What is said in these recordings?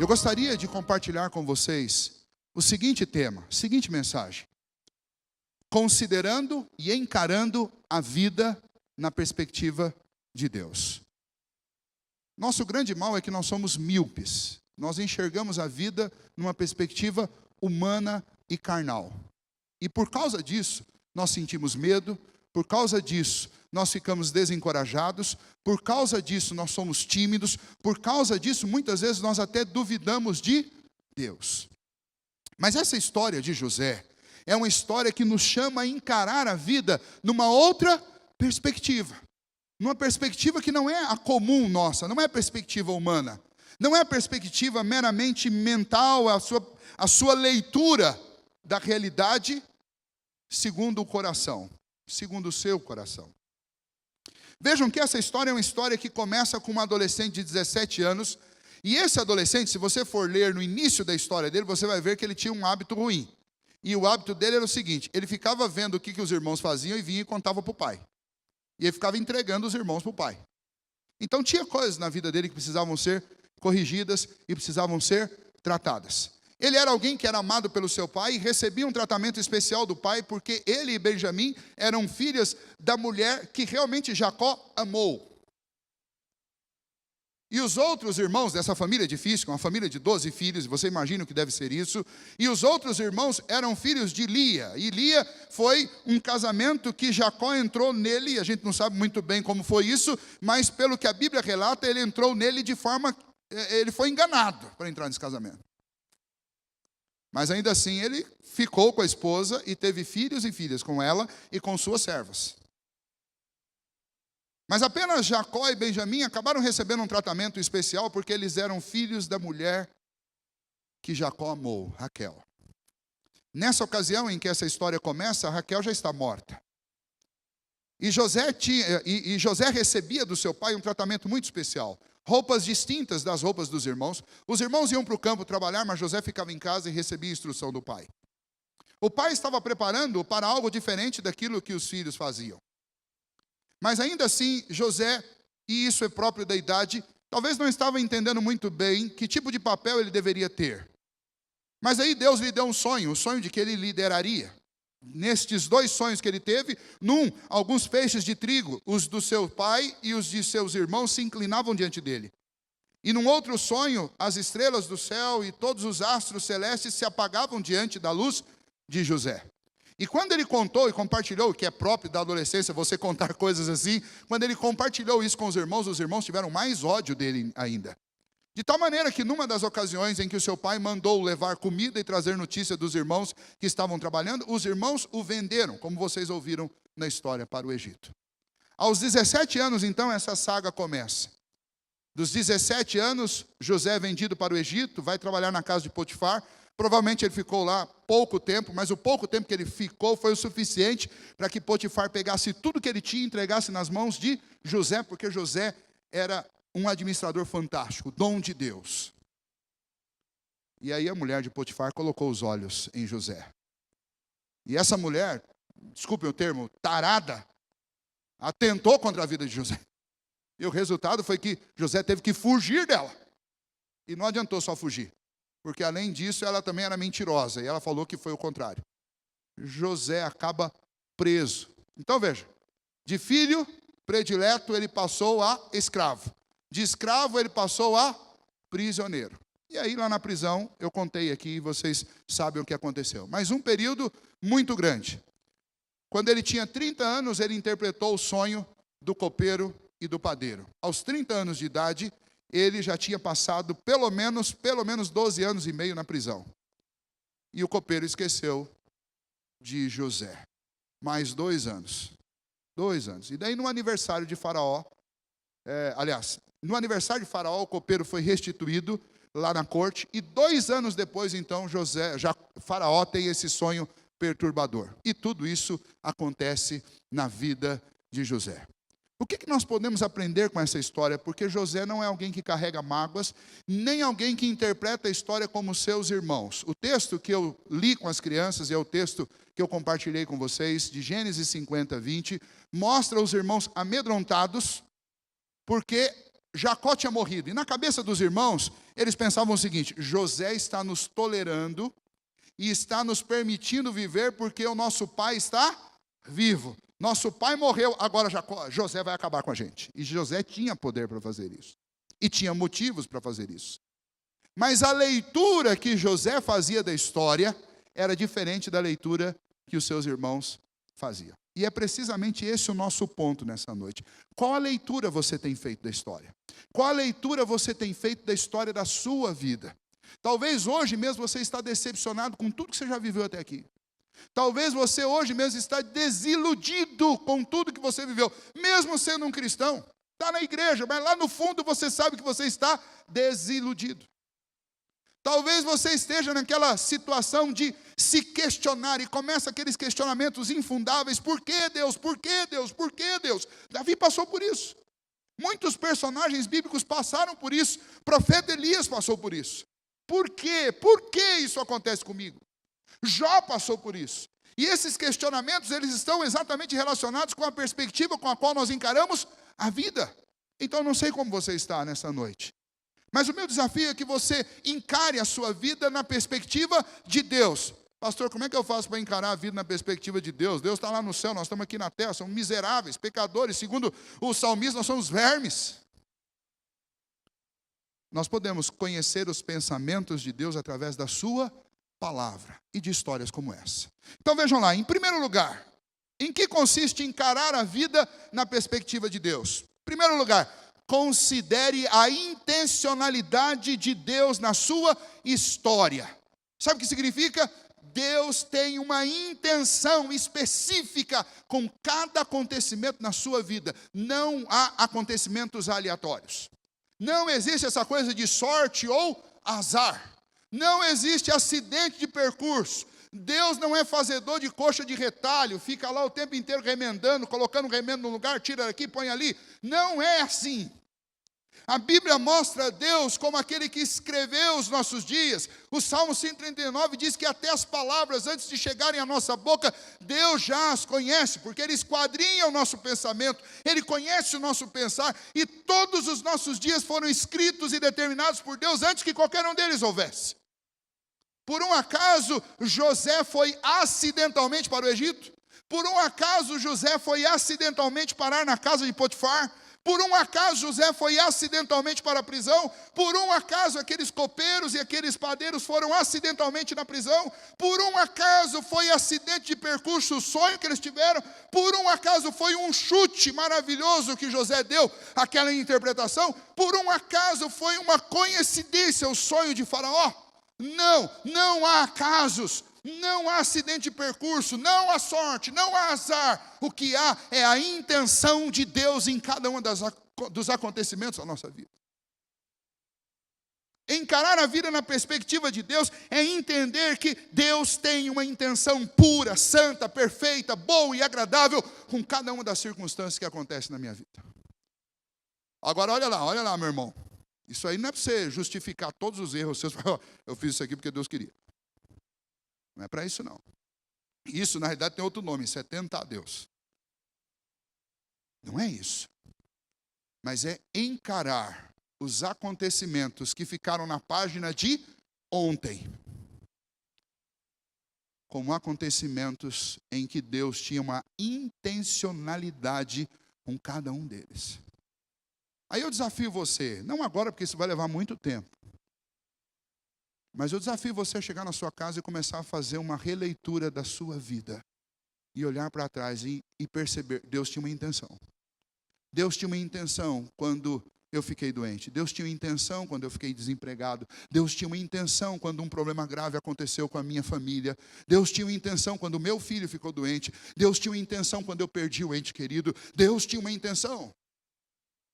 Eu gostaria de compartilhar com vocês o seguinte tema, a seguinte mensagem. Considerando e encarando a vida na perspectiva de Deus. Nosso grande mal é que nós somos míopes. Nós enxergamos a vida numa perspectiva humana e carnal. E por causa disso, nós sentimos medo. Por causa disso, nós ficamos desencorajados. Por causa disso, nós somos tímidos. Por causa disso, muitas vezes, nós até duvidamos de Deus. Mas essa história de José é uma história que nos chama a encarar a vida numa outra perspectiva. Numa perspectiva que não é a comum nossa, não é a perspectiva humana. Não é a perspectiva meramente mental, a sua leitura da realidade segundo o coração, segundo o seu coração. Vejam que essa história é uma história que começa com um adolescente de 17 anos. E esse adolescente, se você for ler no início da história dele, você vai ver que ele tinha um hábito ruim. E o hábito dele era o seguinte: ele ficava vendo o que os irmãos faziam e vinha e contava para o pai. E ele ficava entregando os irmãos para o pai. Então tinha coisas na vida dele que precisavam ser corrigidas e precisavam ser tratadas. Ele era alguém que era amado pelo seu pai e recebia um tratamento especial do pai, porque ele e Benjamim eram filhos da mulher que realmente Jacó amou. E os outros irmãos dessa família difícil, uma família de 12 filhos, você imagina o que deve ser isso, e os outros irmãos eram filhos de Lia, e Lia foi um casamento que Jacó entrou nele, a gente não sabe muito bem como foi isso, mas pelo que a Bíblia relata, ele entrou nele ele foi enganado para entrar nesse casamento. Mas ainda assim ele ficou com a esposa e teve filhos e filhas com ela e com suas servas. Mas apenas Jacó e Benjamim acabaram recebendo um tratamento especial porque eles eram filhos da mulher que Jacó amou, Raquel. Nessa ocasião em que essa história começa, Raquel já está morta. E José recebia do seu pai um tratamento muito especial. Roupas distintas das roupas dos irmãos. Os irmãos iam para o campo trabalhar, mas José ficava em casa e recebia instrução do pai. O pai estava preparando para algo diferente daquilo que os filhos faziam. Mas ainda assim, José, e isso é próprio da idade, talvez não estava entendendo muito bem que tipo de papel ele deveria ter. Mas aí Deus lhe deu um sonho, o sonho de que ele lideraria. Nestes 2 sonhos que ele teve, alguns feixes de trigo, os do seu pai e os de seus irmãos se inclinavam diante dele. E num outro sonho, as estrelas do céu e todos os astros celestes se apagavam diante da luz de José. E quando ele contou e compartilhou, que é próprio da adolescência, você contar coisas assim, quando ele compartilhou isso com os irmãos tiveram mais ódio dele ainda. De tal maneira que numa das ocasiões em que o seu pai mandou levar comida e trazer notícia dos irmãos que estavam trabalhando, os irmãos o venderam, como vocês ouviram na história, para o Egito. Aos 17 anos, então, essa saga começa. Dos 17 anos, José é vendido para o Egito, vai trabalhar na casa de Potifar. Provavelmente ele ficou lá pouco tempo, mas o pouco tempo que ele ficou foi o suficiente para que Potifar pegasse tudo que ele tinha e entregasse nas mãos de José, porque José era um administrador fantástico, dom de Deus. E aí a mulher de Potifar colocou os olhos em José. E essa mulher, desculpem o termo, tarada, atentou contra a vida de José. E o resultado foi que José teve que fugir dela. E não adiantou só fugir. Porque além disso, ela também era mentirosa. E ela falou que foi o contrário. José acaba preso. Então veja, de filho predileto ele passou a escravo. De escravo ele passou a prisioneiro. E aí lá na prisão, eu contei aqui, vocês sabem o que aconteceu. Mas um período muito grande. Quando ele tinha 30 anos, ele interpretou o sonho do copeiro e do padeiro. Aos 30 anos de idade, ele já tinha passado pelo menos 12 anos e meio na prisão. E o copeiro esqueceu de José. Mais 2 anos. 2 anos. E daí no aniversário de Faraó, no aniversário de Faraó, o copeiro foi restituído lá na corte. E 2 anos depois, então, Faraó tem esse sonho perturbador. E tudo isso acontece na vida de José. O que nós podemos aprender com essa história? Porque José não é alguém que carrega mágoas, nem alguém que interpreta a história como seus irmãos. O texto que eu li com as crianças, e é o texto que eu compartilhei com vocês, de Gênesis 50, 20, mostra os irmãos amedrontados, porque Jacó tinha morrido. E na cabeça dos irmãos, eles pensavam o seguinte: José está nos tolerando e está nos permitindo viver porque o nosso pai está vivo. Nosso pai morreu, agora José vai acabar com a gente. E José tinha poder para fazer isso. E tinha motivos para fazer isso. Mas a leitura que José fazia da história era diferente da leitura que os seus irmãos faziam. E é precisamente esse o nosso ponto nessa noite. Qual a leitura você tem feito da história? Qual a leitura você tem feito da história da sua vida? Talvez hoje mesmo você está decepcionado com tudo que você já viveu até aqui. Talvez você hoje mesmo está desiludido com tudo que você viveu, mesmo sendo um cristão. Está na igreja, mas lá no fundo você sabe que você está desiludido. Talvez você esteja naquela situação de se questionar e começa aqueles questionamentos infundáveis. Por que Deus? Por que Deus? Por que Deus? Davi passou por isso. Muitos personagens bíblicos passaram por isso. O profeta Elias passou por isso. Por quê? Por que isso acontece comigo? Jó passou por isso. E esses questionamentos, eles estão exatamente relacionados com a perspectiva com a qual nós encaramos a vida. Então, eu não sei como você está nessa noite. Mas o meu desafio é que você encare a sua vida na perspectiva de Deus. Pastor, como é que eu faço para encarar a vida na perspectiva de Deus? Deus está lá no céu, nós estamos aqui na terra, somos miseráveis, pecadores. Segundo o salmista, nós somos vermes. Nós podemos conhecer os pensamentos de Deus através da sua palavra e de histórias como essa. Então vejam lá, em primeiro lugar, em que consiste encarar a vida na perspectiva de Deus? Em primeiro lugar, considere a intencionalidade de Deus na sua história. Sabe o que significa? Deus tem uma intenção específica com cada acontecimento na sua vida. Não há acontecimentos aleatórios. Não existe essa coisa de sorte ou azar. Não existe acidente de percurso. Deus não é fazedor de coxa de retalho, fica lá o tempo inteiro remendando, colocando remendo no lugar, tira aqui, põe ali. Não é assim. A Bíblia mostra a Deus como aquele que escreveu os nossos dias. O Salmo 139 diz que até as palavras, antes de chegarem à nossa boca, Deus já as conhece, porque Ele esquadrinha o nosso pensamento, Ele conhece o nosso pensar, e todos os nossos dias foram escritos e determinados por Deus antes que qualquer um deles houvesse. Por um acaso, José foi acidentalmente para o Egito? Por um acaso, José foi acidentalmente parar na casa de Potifar? Por um acaso José foi acidentalmente para a prisão? Por um acaso aqueles copeiros e aqueles padeiros foram acidentalmente na prisão? Por um acaso foi acidente de percurso o sonho que eles tiveram? Por um acaso foi um chute maravilhoso que José deu, aquela interpretação? Por um acaso foi uma coincidência o sonho de Faraó? Não, não há acasos. Não há acidente de percurso, não há sorte, não há azar. O que há é a intenção de Deus em cada um dos acontecimentos da nossa vida. Encarar a vida na perspectiva de Deus é entender que Deus tem uma intenção pura, santa, perfeita, boa e agradável com cada uma das circunstâncias que acontecem na minha vida. Agora olha lá, meu irmão. Isso aí não é para você justificar todos os erros seus. Eu fiz isso aqui porque Deus queria. Não é para isso não. Isso na realidade tem outro nome, isso é tentar Deus. Não é isso. Mas é encarar os acontecimentos que ficaram na página de ontem como acontecimentos em que Deus tinha uma intencionalidade com cada um deles. Aí eu desafio você, não agora porque isso vai levar muito tempo, mas eu desafio você a chegar na sua casa e começar a fazer uma releitura da sua vida. E olhar para trás e perceber, Deus tinha uma intenção. Deus tinha uma intenção quando eu fiquei doente. Deus tinha uma intenção quando eu fiquei desempregado. Deus tinha uma intenção quando um problema grave aconteceu com a minha família. Deus tinha uma intenção quando o meu filho ficou doente. Deus tinha uma intenção quando eu perdi o ente querido. Deus tinha uma intenção.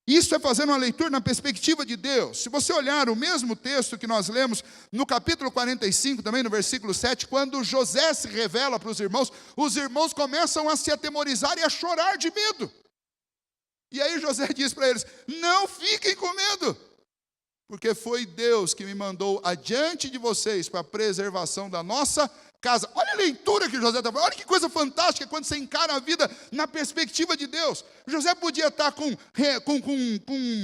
Isso é fazendo uma leitura na perspectiva de Deus. Se você olhar o mesmo texto que nós lemos no capítulo 45, também no versículo 7, quando José se revela para os irmãos começam a se atemorizar e a chorar de medo. E aí José diz para eles, não fiquem com medo, porque foi Deus que me mandou adiante de vocês para a preservação da nossa casa. Olha a leitura que José está fazendo. Olha que coisa fantástica quando você encara a vida na perspectiva de Deus. José podia estar com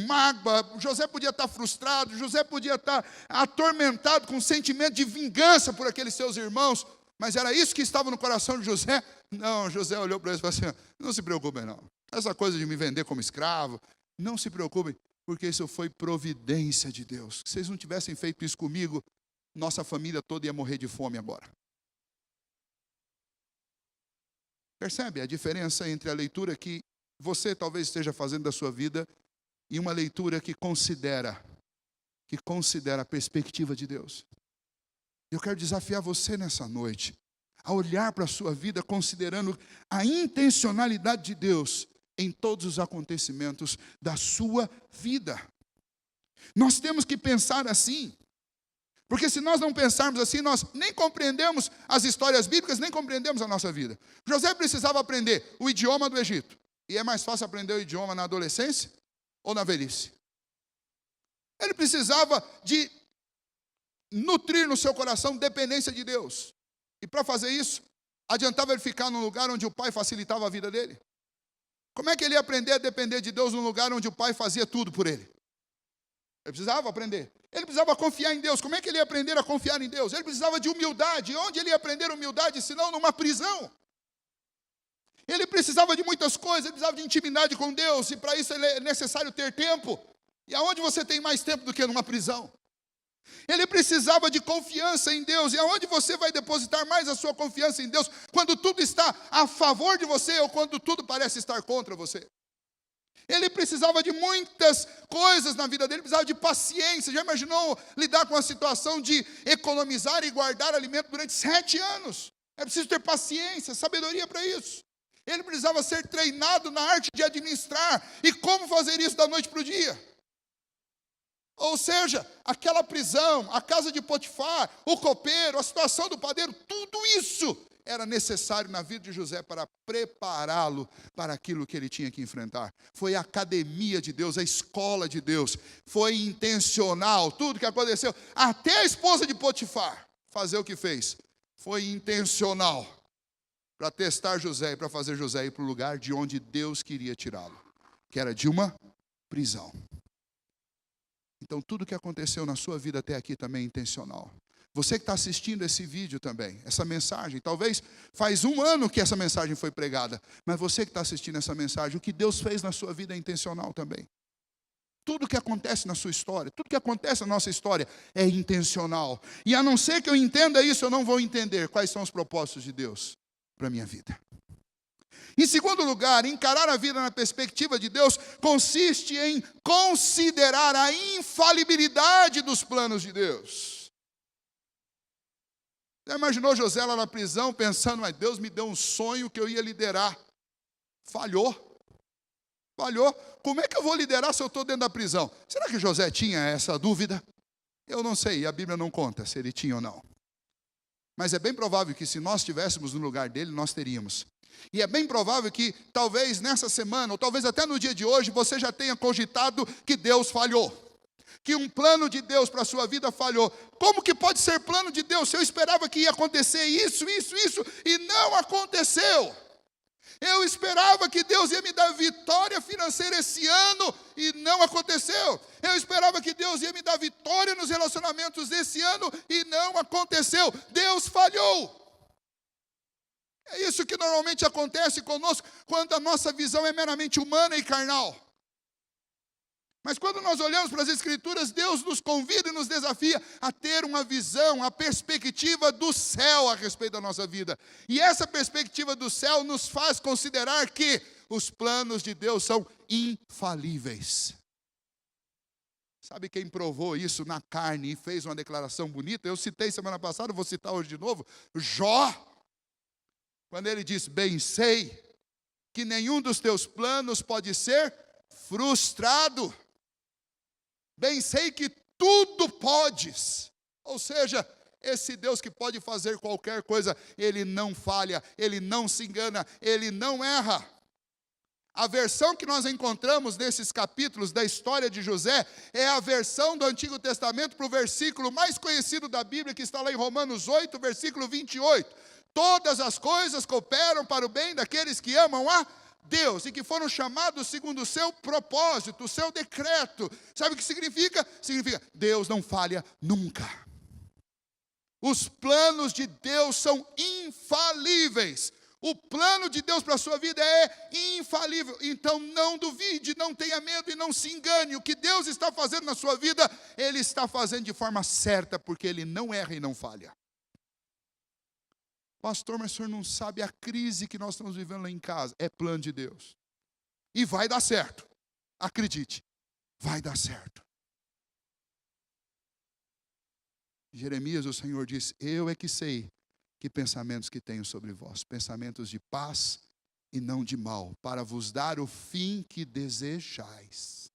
mágoa, José podia estar frustrado, José podia estar atormentado com um sentimento de vingança por aqueles seus irmãos, mas era isso que estava no coração de José? Não, José olhou para ele e falou assim: não se preocupem não, essa coisa de me vender como escravo, não se preocupem, porque isso foi providência de Deus. Se vocês não tivessem feito isso comigo, nossa família toda ia morrer de fome agora. Percebe a diferença entre a leitura que você talvez esteja fazendo da sua vida e uma leitura que considera a perspectiva de Deus? Eu quero desafiar você nessa noite a olhar para a sua vida considerando a intencionalidade de Deus em todos os acontecimentos da sua vida. Nós temos que pensar assim, porque se nós não pensarmos assim, nós nem compreendemos as histórias bíblicas, nem compreendemos a nossa vida. José precisava aprender o idioma do Egito, e é mais fácil aprender o idioma na adolescência ou na velhice. Ele precisava de nutrir no seu coração dependência de Deus, e para fazer isso, adiantava ele ficar num lugar onde o pai facilitava a vida dele? Como é que ele ia aprender a depender de Deus num lugar onde o pai fazia tudo por ele? Ele precisava aprender. Ele precisava confiar em Deus. Como é que ele ia aprender a confiar em Deus? Ele precisava de humildade. Onde ele ia aprender humildade, senão numa prisão? Ele precisava de muitas coisas. Ele precisava de intimidade com Deus. E para isso é necessário ter tempo. E aonde você tem mais tempo do que numa prisão? Ele precisava de confiança em Deus. E aonde você vai depositar mais a sua confiança em Deus? Quando tudo está a favor de você ou quando tudo parece estar contra você? Ele precisava de muitas coisas na vida dele. Ele precisava de paciência. Já imaginou lidar com a situação de economizar e guardar alimento durante 7 anos? É preciso ter paciência, sabedoria para isso. Ele precisava ser treinado na arte de administrar. E como fazer isso da noite para o dia? Ou seja, aquela prisão, a casa de Potifar, o copeiro, a situação do padeiro, tudo isso era necessário na vida de José para prepará-lo para aquilo que ele tinha que enfrentar. Foi a academia de Deus, a escola de Deus, foi intencional, tudo que aconteceu, até a esposa de Potifar fazer o que fez, foi intencional para testar José e para fazer José ir para o lugar de onde Deus queria tirá-lo, que era de uma prisão. Então, tudo que aconteceu na sua vida até aqui também é intencional. Você que está assistindo esse vídeo também, essa mensagem, talvez faz 1 ano que essa mensagem foi pregada, mas você que está assistindo essa mensagem, o que Deus fez na sua vida é intencional também. Tudo que acontece na sua história, tudo que acontece na nossa história é intencional. E a não ser que eu entenda isso, eu não vou entender quais são os propósitos de Deus para a minha vida. Em segundo lugar, encarar a vida na perspectiva de Deus consiste em considerar a infalibilidade dos planos de Deus. Você imaginou José lá na prisão pensando: mas Deus me deu um sonho que eu ia liderar. Falhou. Como é que eu vou liderar se eu estou dentro da prisão? Será que José tinha essa dúvida? Eu não sei, a Bíblia não conta se ele tinha ou não. Mas é bem provável que se nós estivéssemos no lugar dele, nós teríamos. E é bem provável que talvez nessa semana, ou talvez até no dia de hoje, você já tenha cogitado que Deus falhou. Que um plano de Deus para a sua vida falhou. Como que pode ser plano de Deus se eu esperava que ia acontecer isso, e não aconteceu? Eu esperava que Deus ia me dar vitória financeira esse ano e não aconteceu. Eu esperava que Deus ia me dar vitória nos relacionamentos esse ano e não aconteceu. Deus falhou. É isso que normalmente acontece conosco quando a nossa visão é meramente humana e carnal. Mas quando nós olhamos para as Escrituras, Deus nos convida e nos desafia a ter uma visão, a perspectiva do céu a respeito da nossa vida. E essa perspectiva do céu nos faz considerar que os planos de Deus são infalíveis. Sabe quem provou isso na carne e fez uma declaração bonita? Eu citei semana passada, vou citar hoje de novo. Jó, quando ele diz: bem sei que nenhum dos teus planos pode ser frustrado. Bem sei que tudo podes. Ou seja, esse Deus que pode fazer qualquer coisa, Ele não falha, Ele não se engana, Ele não erra. A versão que nós encontramos nesses capítulos da história de José é a versão do Antigo Testamento para o versículo mais conhecido da Bíblia, que está lá em Romanos 8, versículo 28. Todas as coisas cooperam para o bem daqueles que amam a Deus e que foram chamados segundo o seu propósito, o seu decreto. Sabe o que significa? Significa Deus não falha nunca. Os planos de Deus são infalíveis. O plano de Deus para a sua vida é infalível. Então não duvide, não tenha medo e não se engane. O que Deus está fazendo na sua vida, Ele está fazendo de forma certa, porque Ele não erra e não falha. Pastor, mas o senhor não sabe a crise que nós estamos vivendo lá em casa. É plano de Deus. E vai dar certo. Acredite, vai dar certo. Jeremias, o Senhor disse, eu é que sei que pensamentos que tenho sobre vós, pensamentos de paz e não de mal, para vos dar o fim que desejais.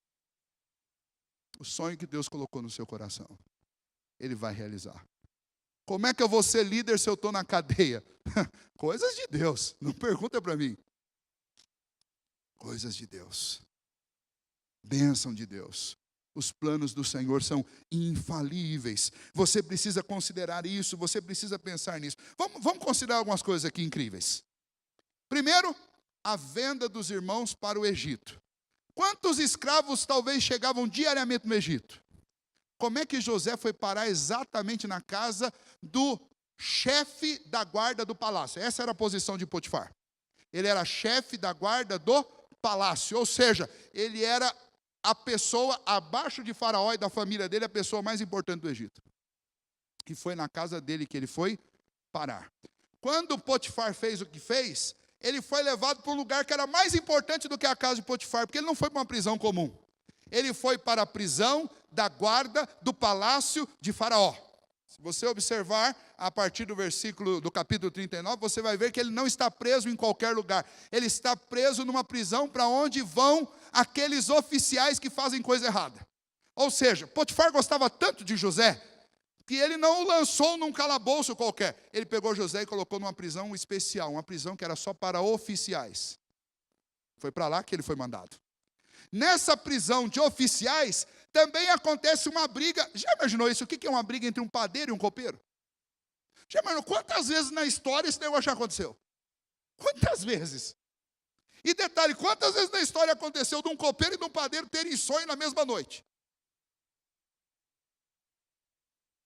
O sonho que Deus colocou no seu coração, Ele vai realizar. Como é que eu vou ser líder se eu estou na cadeia? Coisas de Deus, não pergunta para mim. Coisas de Deus. Bênção de Deus. Os planos do Senhor são infalíveis. Você precisa considerar isso, você precisa pensar nisso. Vamos considerar algumas coisas aqui incríveis. Primeiro, a venda dos irmãos para o Egito. Quantos escravos talvez chegavam diariamente no Egito? Como é que José foi parar exatamente na casa do chefe da guarda do palácio? Essa era a posição de Potifar. Ele era chefe da guarda do palácio, ou seja, ele era a pessoa abaixo de Faraó e da família dele, a pessoa mais importante do Egito. E foi na casa dele que ele foi parar. Quando Potifar fez o que fez, ele foi levado para um lugar que era mais importante do que a casa de Potifar, porque ele não foi para uma prisão comum. Ele foi para a prisão da guarda do palácio de Faraó. Se você observar, a partir do capítulo 39, você vai ver que ele não está preso em qualquer lugar. Ele está preso numa prisão para onde vão aqueles oficiais que fazem coisa errada. Ou seja, Potifar gostava tanto de José, que ele não o lançou num calabouço qualquer. Ele pegou José e colocou numa prisão especial, uma prisão que era só para oficiais. Foi para lá que ele foi mandado. Nessa prisão de oficiais, também acontece uma briga. Já imaginou isso? O que é uma briga entre um padeiro e um copeiro? Já imaginou quantas vezes na história esse negócio já aconteceu? Quantas vezes? E detalhe, quantas vezes na história aconteceu de um copeiro e de um padeiro terem sonho na mesma noite?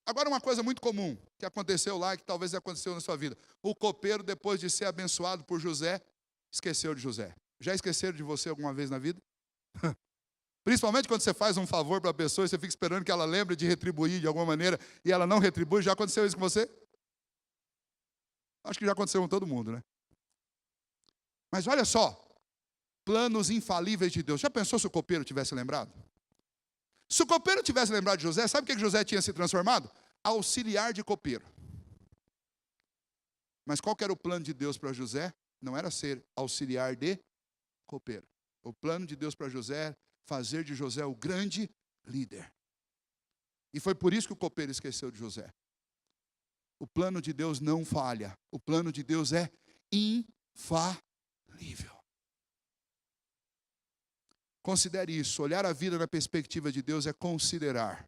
Agora uma coisa muito comum, que aconteceu lá e que talvez aconteceu na sua vida. O copeiro, depois de ser abençoado por José, esqueceu de José. Já esqueceram de você alguma vez na vida? Principalmente quando você faz um favor para a pessoa e você fica esperando que ela lembre de retribuir de alguma maneira e ela não retribui. Já aconteceu isso com você? Acho que já aconteceu com todo mundo, né? Mas olha só, planos infalíveis de Deus. Já pensou se o copeiro tivesse lembrado? Se o copeiro tivesse lembrado de José, sabe o que José tinha se transformado? Auxiliar de copeiro. Mas qual que era o plano de Deus para José? Não era ser auxiliar de copeiro. O plano de Deus para José é fazer de José o grande líder. E foi por isso que o copeiro esqueceu de José. O plano de Deus não falha. O plano de Deus é infalível. Considere isso. Olhar a vida na perspectiva de Deus é considerar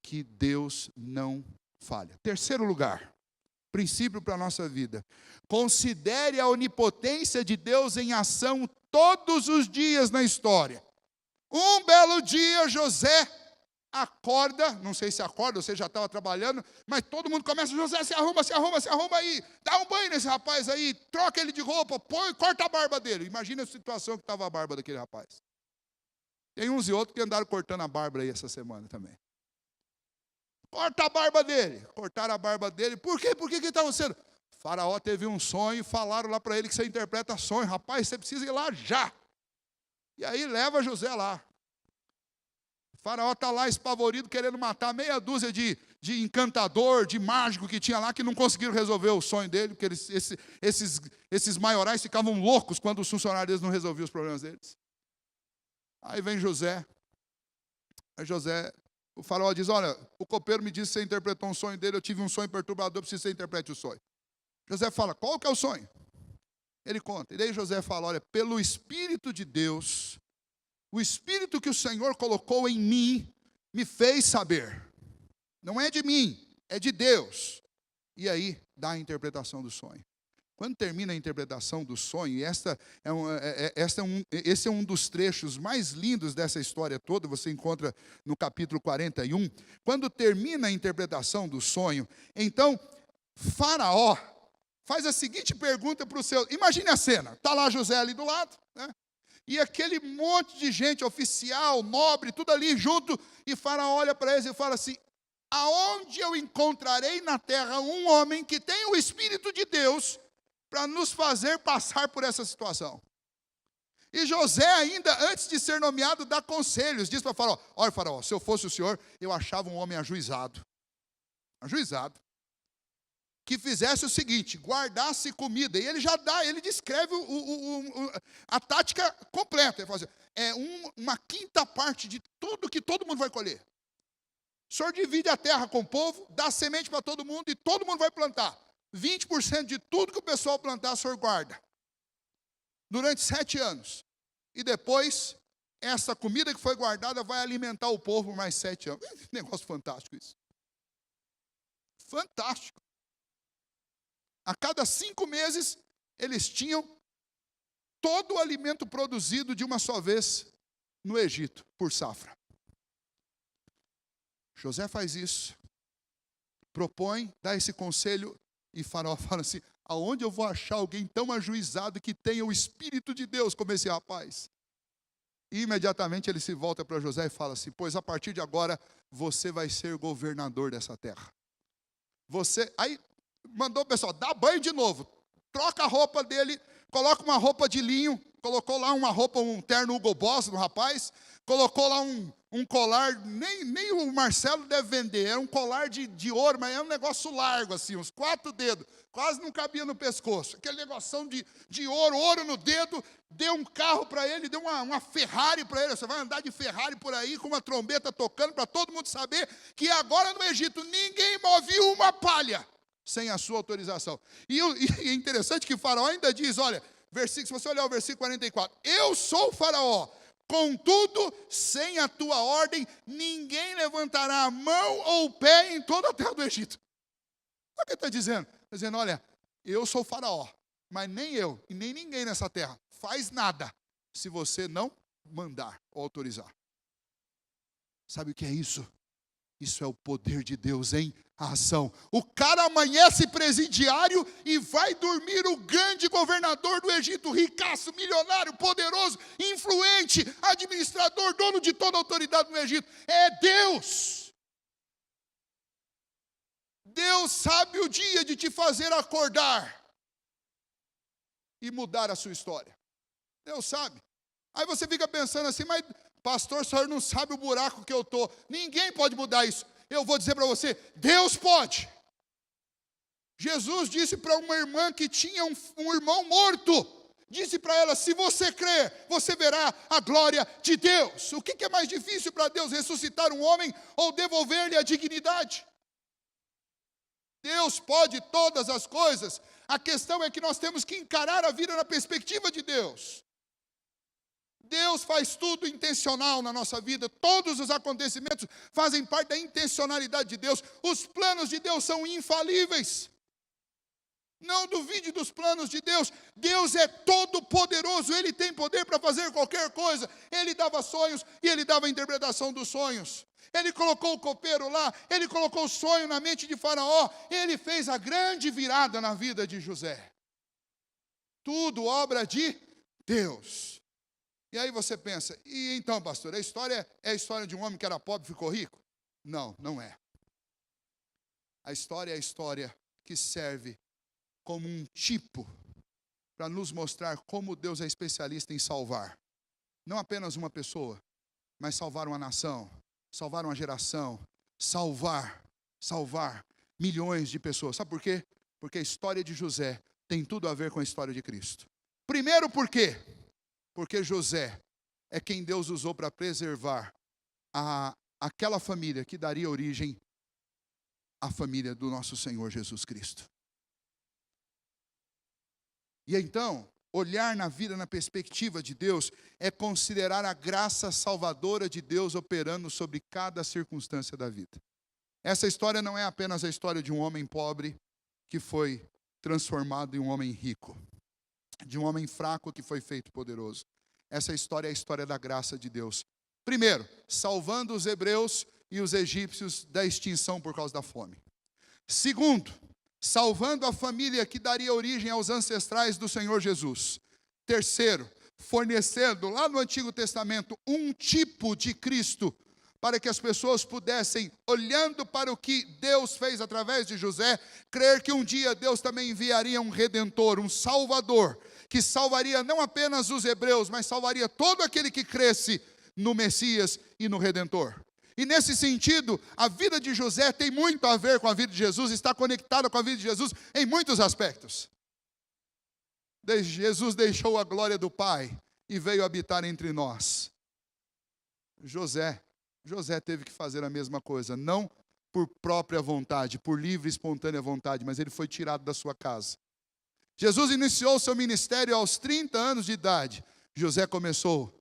que Deus não falha. Terceiro lugar, princípio para a nossa vida. Considere a onipotência de Deus em ação todos os dias na história. Um belo dia, José acorda, não sei se acorda, você já estava trabalhando, mas todo mundo começa, José, se arruma aí, dá um banho nesse rapaz aí, troca ele de roupa, corta a barba dele. Imagina a situação que estava a barba daquele rapaz. Tem uns e outros que andaram cortando a barba aí essa semana também. Corta a barba dele. Cortaram a barba dele. Por quê? Por que estava sendo? Faraó teve um sonho e falaram lá para ele que você interpreta sonho. Rapaz, você precisa ir lá já. E aí leva José lá. O faraó está lá espavorido, querendo matar meia dúzia de encantador, de mágico que tinha lá, que não conseguiram resolver o sonho dele, porque esses maiorais ficavam loucos quando os funcionários deles não resolviam os problemas deles. Aí vem José. Aí José, o faraó diz, olha, o copeiro me disse que você interpretou um sonho dele, eu tive um sonho perturbador, eu preciso que você interprete o sonho. José fala, qual que é o sonho? Ele conta. E daí José fala, olha, pelo Espírito de Deus, o Espírito que o Senhor colocou em mim, me fez saber. Não é de mim, é de Deus. E aí, dá a interpretação do sonho. Quando termina a interpretação do sonho, e esse é um dos trechos mais lindos dessa história toda, você encontra no capítulo 41. Quando termina a interpretação do sonho, então, Faraó faz a seguinte pergunta para o seu... Imagine a cena, está lá José ali do lado, né? E aquele monte de gente, oficial, nobre, tudo ali junto, e Faraó olha para eles e fala assim, aonde eu encontrarei na terra um homem que tem o Espírito de Deus para nos fazer passar por essa situação? E José ainda, antes de ser nomeado, dá conselhos, diz para Faraó, olha Faraó, se eu fosse o senhor, eu achava um homem ajuizado, que fizesse o seguinte, guardasse comida, e ele já dá, ele descreve a tática completa, ele fala assim, uma quinta parte de tudo que todo mundo vai colher. O senhor divide a terra com o povo, dá semente para todo mundo e todo mundo vai plantar. 20% de tudo que o pessoal plantar, o senhor guarda. Durante 7 anos. E depois, essa comida que foi guardada vai alimentar o povo por mais 7 anos. Negócio fantástico isso. Fantástico. A cada 5 meses, eles tinham todo o alimento produzido de uma só vez no Egito, por safra. José faz isso, propõe, dá esse conselho, e Faraó fala assim, aonde eu vou achar alguém tão ajuizado que tenha o Espírito de Deus como esse rapaz? E imediatamente ele se volta para José e fala assim, pois a partir de agora, você vai ser governador dessa terra. Aí mandou o pessoal, dá banho de novo, troca a roupa dele, coloca uma roupa de linho, colocou lá um terno Hugo Boss no rapaz, colocou lá um colar, nem o Marcelo deve vender, era um colar de ouro, mas é um negócio largo assim, uns 4 dedos, quase não cabia no pescoço, aquele negoção de ouro no dedo, deu um carro para ele, deu uma Ferrari para ele, você vai andar de Ferrari por aí, com uma trombeta tocando, para todo mundo saber, que agora no Egito, ninguém move uma palha, sem a sua autorização. E é interessante que o Faraó ainda diz, olha, se você olhar o versículo 44, eu sou o Faraó, contudo, sem a tua ordem, ninguém levantará a mão ou o pé em toda a terra do Egito. Olha o que ele está dizendo. Está dizendo, olha, eu sou o Faraó, mas nem eu e nem ninguém nessa terra faz nada se você não mandar ou autorizar. Sabe o que é isso? Isso é o poder de Deus em ação. O cara amanhece presidiário e vai dormir o grande governador do Egito, ricaço, milionário, poderoso, influente, administrador, dono de toda a autoridade no Egito. É Deus. Deus sabe o dia de te fazer acordar e mudar a sua história. Deus sabe. Aí você fica pensando assim, mas pastor, o senhor não sabe o buraco que eu estou. Ninguém pode mudar isso. Eu vou dizer para você, Deus pode. Jesus disse para uma irmã que tinha um irmão morto, disse para ela, se você crer, você verá a glória de Deus. O que é mais difícil para Deus, ressuscitar um homem ou devolver-lhe a dignidade? Deus pode todas as coisas. A questão é que nós temos que encarar a vida na perspectiva de Deus. Deus faz tudo intencional na nossa vida, todos os acontecimentos fazem parte da intencionalidade de Deus, os planos de Deus são infalíveis, não duvide dos planos de Deus, Deus é todo poderoso, Ele tem poder para fazer qualquer coisa, Ele dava sonhos e Ele dava a interpretação dos sonhos, Ele colocou o copeiro lá, Ele colocou o sonho na mente de Faraó, Ele fez a grande virada na vida de José, tudo obra de Deus. E aí você pensa, e então pastor, a história é a história de um homem que era pobre e ficou rico? Não, não é. A história é a história que serve como um tipo para nos mostrar como Deus é especialista em salvar. Não apenas uma pessoa, mas salvar uma nação, salvar uma geração, salvar milhões de pessoas. Sabe por quê? Porque a história de José tem tudo a ver com a história de Cristo. Primeiro, por quê? Porque José é quem Deus usou para preservar aquela família que daria origem à família do nosso Senhor Jesus Cristo. E então, olhar na vida na perspectiva de Deus é considerar a graça salvadora de Deus operando sobre cada circunstância da vida. Essa história não é apenas a história de um homem pobre que foi transformado em um homem rico, de um homem fraco que foi feito poderoso. Essa história é a história da graça de Deus. Primeiro, salvando os hebreus e os egípcios da extinção por causa da fome. Segundo, salvando a família que daria origem aos ancestrais do Senhor Jesus. Terceiro, fornecendo lá no Antigo Testamento um tipo de Cristo para que as pessoas pudessem, olhando para o que Deus fez através de José, crer que um dia Deus também enviaria um Redentor, um Salvador, que salvaria não apenas os hebreus, mas salvaria todo aquele que cresce no Messias e no Redentor. E nesse sentido, a vida de José tem muito a ver com a vida de Jesus, está conectada com a vida de Jesus em muitos aspectos. Jesus deixou a glória do Pai e veio habitar entre nós. José teve que fazer a mesma coisa, não por própria vontade, por livre e espontânea vontade, mas ele foi tirado da sua casa. Jesus iniciou seu ministério aos 30 anos de idade. José começou,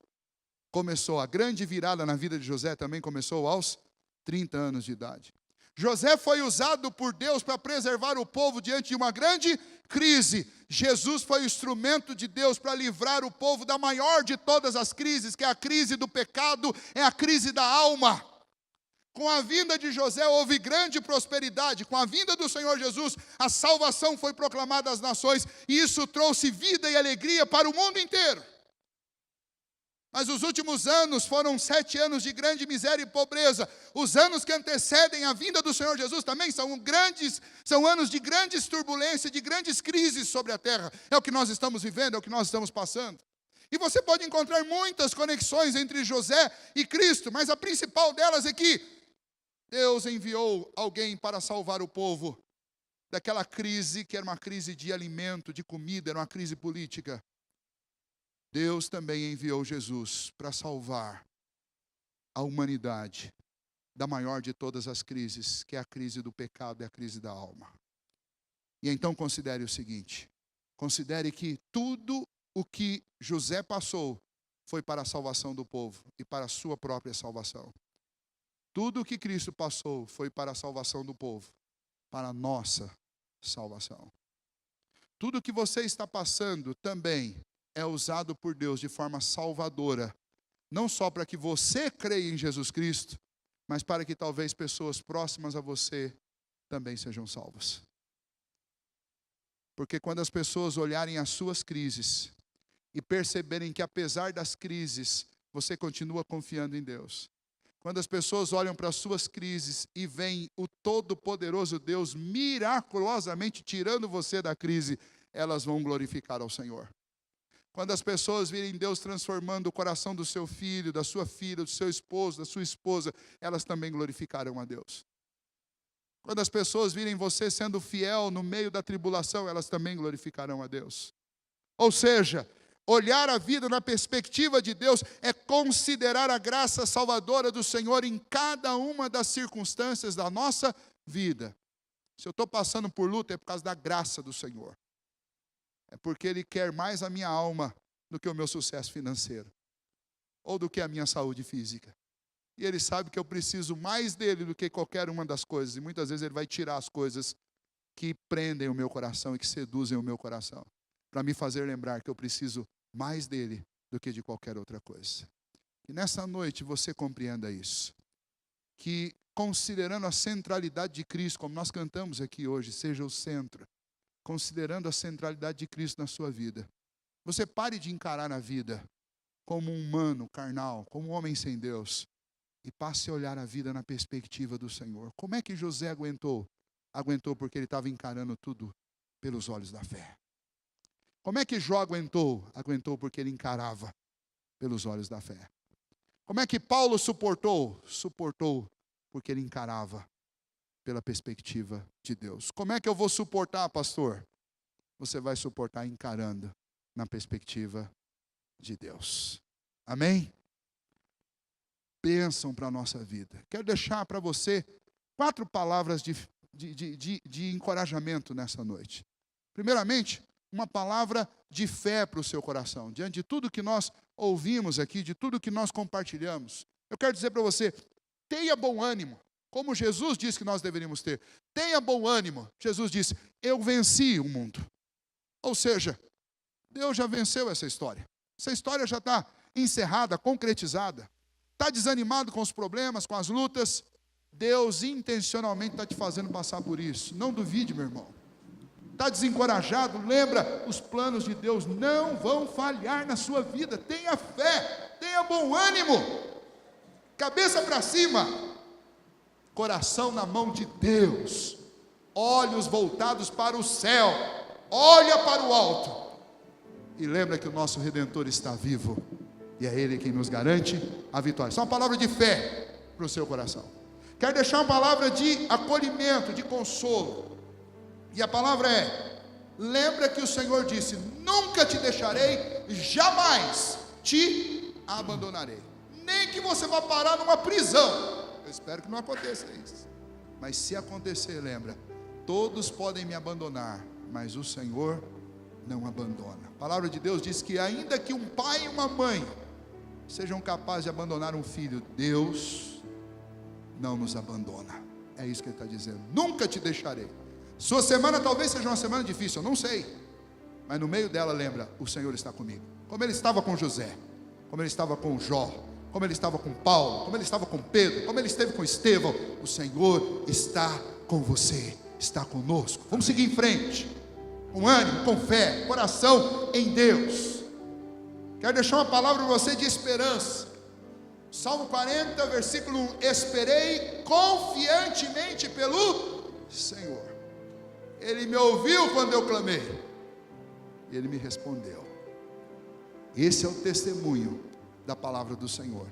a grande virada na vida de José também começou aos 30 anos de idade. José foi usado por Deus para preservar o povo diante de uma grande crise. Jesus foi o instrumento de Deus para livrar o povo da maior de todas as crises, que é a crise do pecado, é a crise da alma. Com a vinda de José houve grande prosperidade. Com a vinda do Senhor Jesus, a salvação foi proclamada às nações, e isso trouxe vida e alegria para o mundo inteiro. Mas os últimos anos foram 7 anos de grande miséria e pobreza. Os anos que antecedem a vinda do Senhor Jesus também são anos de grandes turbulências, de grandes crises sobre a terra. É o que nós estamos vivendo, é o que nós estamos passando. E você pode encontrar muitas conexões entre José e Cristo, mas a principal delas é que Deus enviou alguém para salvar o povo daquela crise, que era uma crise de alimento, de comida, era uma crise política. Deus também enviou Jesus para salvar a humanidade da maior de todas as crises, que é a crise do pecado e a crise da alma. E então considere o seguinte, considere que tudo o que José passou foi para a salvação do povo e para a sua própria salvação. Tudo o que Cristo passou foi para a salvação do povo, para a nossa salvação. Tudo o que você está passando também é usado por Deus de forma salvadora, não só para que você creia em Jesus Cristo, mas para que talvez pessoas próximas a você também sejam salvas. Porque quando as pessoas olharem as suas crises e perceberem que apesar das crises, você continua confiando em Deus. Quando as pessoas olham para as suas crises e veem o todo-poderoso Deus miraculosamente tirando você da crise, elas vão glorificar ao Senhor. Quando as pessoas virem Deus transformando o coração do seu filho, da sua filha, do seu esposo, da sua esposa, elas também glorificarão a Deus. Quando as pessoas virem você sendo fiel no meio da tribulação, elas também glorificarão a Deus. Ou seja, olhar a vida na perspectiva de Deus é considerar a graça salvadora do Senhor em cada uma das circunstâncias da nossa vida. Se eu estou passando por luta, é por causa da graça do Senhor. É porque Ele quer mais a minha alma do que o meu sucesso financeiro, ou do que a minha saúde física. E Ele sabe que eu preciso mais dEle do que qualquer uma das coisas. E muitas vezes Ele vai tirar as coisas que prendem o meu coração e que seduzem o meu coração, para me fazer lembrar que eu preciso mais dEle do que de qualquer outra coisa. E nessa noite você compreenda isso. Que considerando a centralidade de Cristo, como nós cantamos aqui hoje, seja o centro. Considerando a centralidade de Cristo na sua vida. Você pare de encarar a vida como um humano carnal, como um homem sem Deus, e passe a olhar a vida na perspectiva do Senhor. Como é que José aguentou? Aguentou porque ele estava encarando tudo pelos olhos da fé. Como é que Jó aguentou? Aguentou porque ele encarava pelos olhos da fé. Como é que Paulo suportou? Suportou porque ele encarava pela perspectiva de Deus. Como é que eu vou suportar, pastor? Você vai suportar encarando na perspectiva de Deus. Amém? Bênção para a nossa vida. Quero deixar para você 4 palavras de encorajamento nessa noite. Primeiramente, uma palavra de fé para o seu coração. Diante de tudo que nós ouvimos aqui, de tudo que nós compartilhamos, eu quero dizer para você, tenha bom ânimo, como Jesus disse que nós deveríamos ter. Tenha bom ânimo. Jesus disse, eu venci o mundo. Ou seja, Deus já venceu essa história. Essa história já está encerrada, concretizada. Está desanimado com os problemas, com as lutas. Deus intencionalmente está te fazendo passar por isso. Não duvide, meu irmão. Está desencorajado? Lembra, os planos de Deus não vão falhar na sua vida. Tenha fé, tenha bom ânimo. Cabeça para cima. Coração na mão de Deus. Olhos voltados para o céu. Olha para o alto. E lembra que o nosso Redentor está vivo. E é Ele quem nos garante a vitória. Isso é uma palavra de fé para o seu coração. Quero deixar uma palavra de acolhimento, de consolo. E a palavra é: lembra que o Senhor disse, nunca te deixarei, jamais te abandonarei. Nem que você vá parar numa prisão. Eu espero que não aconteça isso. Mas se acontecer, lembra, todos podem me abandonar, mas o Senhor não abandona. A palavra de Deus diz que ainda que um pai e uma mãe sejam capazes de abandonar um filho, Deus não nos abandona. É isso que Ele está dizendo. Nunca te deixarei. Sua semana talvez seja uma semana difícil, eu não sei. Mas no meio dela, lembra, o Senhor está comigo. Como Ele estava com José, como Ele estava com Jó, como Ele estava com Paulo, como Ele estava com Pedro, como Ele esteve com Estevão. O Senhor está com você, está conosco. Vamos seguir em frente, com ânimo, com fé, coração em Deus. Quero deixar uma palavra para você de esperança. Salmo 40, versículo 1. Esperei confiantemente pelo Senhor. Ele me ouviu quando eu clamei. E Ele me respondeu. Esse é o testemunho da palavra do Senhor.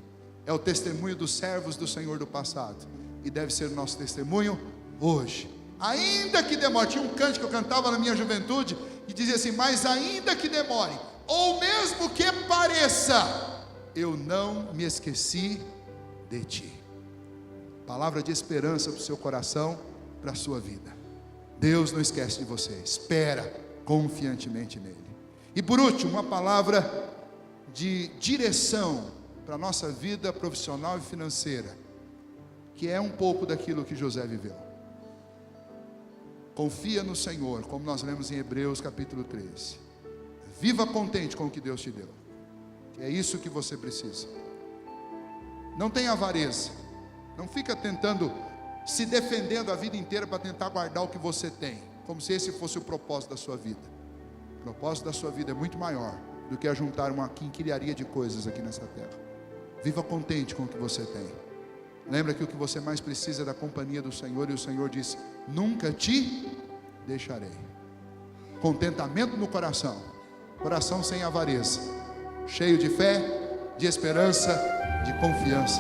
É o testemunho dos servos do Senhor do passado. E deve ser o nosso testemunho hoje. Ainda que demore. Tinha um cântico que eu cantava na minha juventude e dizia assim: mas ainda que demore, ou mesmo que pareça, eu não me esqueci de ti. Palavra de esperança para o seu coração, para a sua vida. Deus não esquece de você. Espera confiantemente nele. E por último, uma palavra de direção para a nossa vida profissional e financeira, que é um pouco daquilo que José viveu. Confia no Senhor, como nós lemos em Hebreus capítulo 13. Viva contente com o que Deus te deu. É isso que você precisa. Não tenha avareza. Não fica tentando, se defendendo a vida inteira para tentar guardar o que você tem, como se esse fosse o propósito da sua vida. O propósito da sua vida é muito maior do que ajuntar uma quinquilharia de coisas aqui nessa terra. Viva contente com o que você tem. Lembra que o que você mais precisa é da companhia do Senhor. E o Senhor diz, nunca te deixarei. Contentamento no coração. Coração sem avareza. Cheio de fé, de esperança, de confiança